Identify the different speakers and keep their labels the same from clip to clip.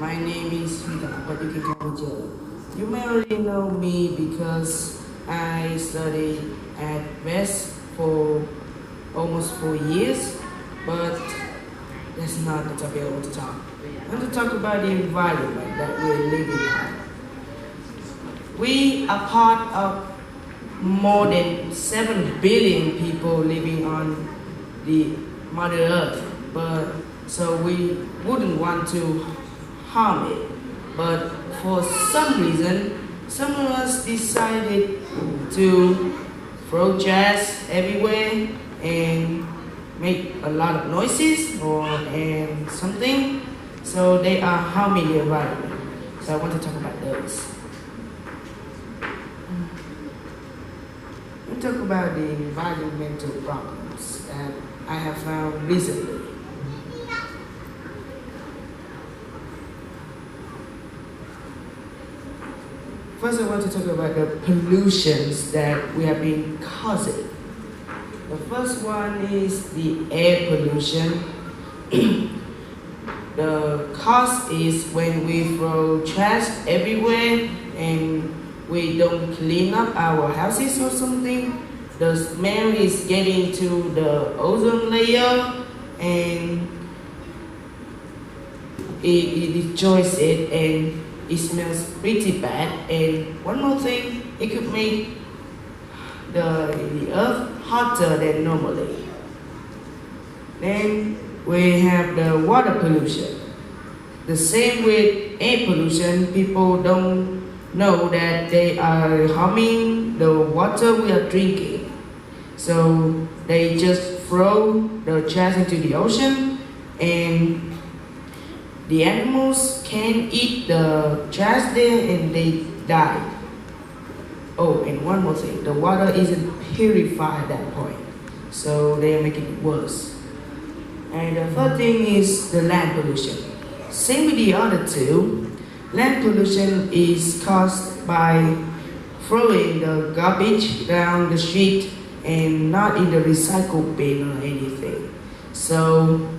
Speaker 1: My name is Rita, but you can call me Joe. You may already know me because I studied at West for almost 4 years, but that's not the topic I want to talk. I want to talk about the environment that we're living in. We are part of more than 7 billion people living on the Mother Earth, but so we wouldn't want to harm it. But for some reason, some of us decided to throw trash everywhere and make a lot of noises and something, so they are harming the environment. So I want to talk about those. We'll talk about the environmental problems that I have found recently. First, I want to talk about the pollutions that we have been causing. The first one is the air pollution. The cause is when we throw trash everywhere and we don't clean up our houses or something. The smell is getting to the ozone layer and it destroys it and it smells pretty bad. And one more thing, it could make the earth hotter than normally. Then we have the water pollution. The same with air pollution, people don't know that they are harming the water we are drinking. So they just throw the trash into the ocean and the animals can eat the trash there and they die. Oh, and one more thing, the water isn't purified at that point, so they are making it worse. And the third thing is the land pollution. Same with the other two. Land pollution is caused by throwing the garbage down the street and not in the recycle bin or anything. So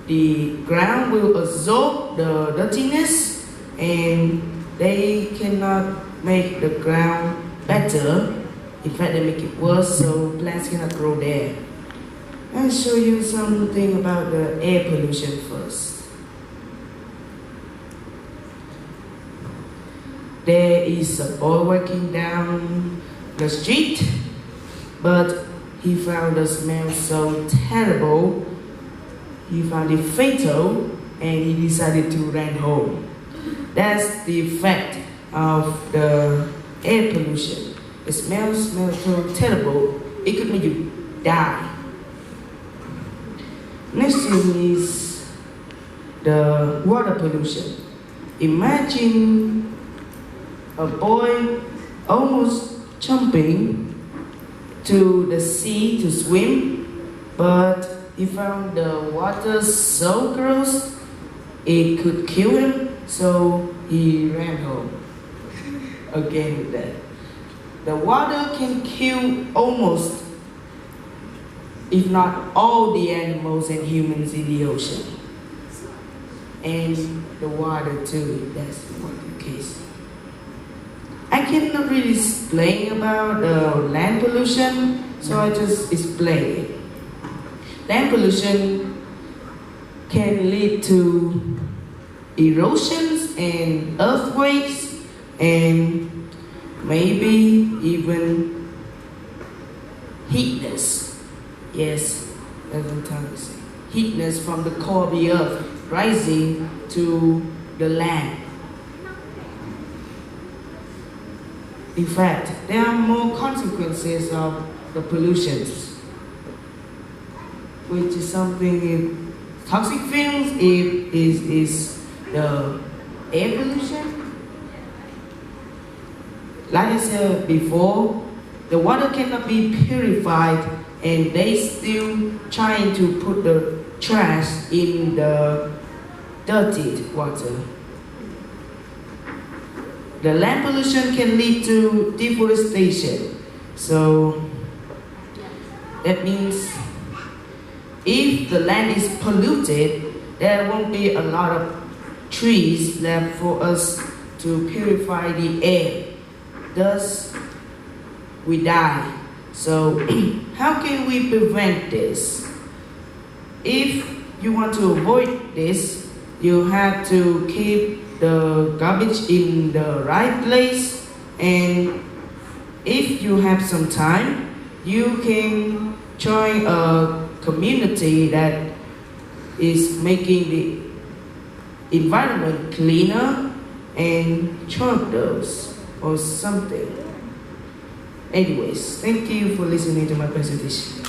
Speaker 1: the ground will absorb the dirtiness and they cannot make the ground better. In fact, they make it worse, so plants cannot grow there. I'll show you something about the air pollution first. There is a boy walking down the street, but he found the smell so terrible, he found it fatal, and he decided to run home. That's the effect of the air pollution. It smells so terrible, it could make you die. Next thing is the water pollution. Imagine a boy almost jumping to the sea to swim, but he found the water so gross it could kill him, so he ran home. Again with that. The water can kill almost, if not all, the animals and humans in the ocean. And the water too, that's one case. I cannot really explain about the land pollution, so I just explain it. Land pollution can lead to erosions and earthquakes and maybe even heatness. Yes, that's what I'm trying to say. Heatness from the core of the earth rising to the land. In fact, there are more consequences of the pollutions, which is something in toxic fumes, it is the air pollution. Like I said before, the water cannot be purified and they still trying to put the trash in the dirty water. The land pollution can lead to deforestation. So that means if the land is polluted, there won't be a lot of trees left for us to purify the air. Thus, we die. So, how can we prevent this? If you want to avoid this, you have to keep the garbage in the right place, and if you have some time, you can join a community that is making the environment cleaner and join those or something. Anyways, thank you for listening to my presentation.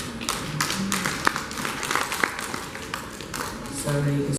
Speaker 1: Sorry.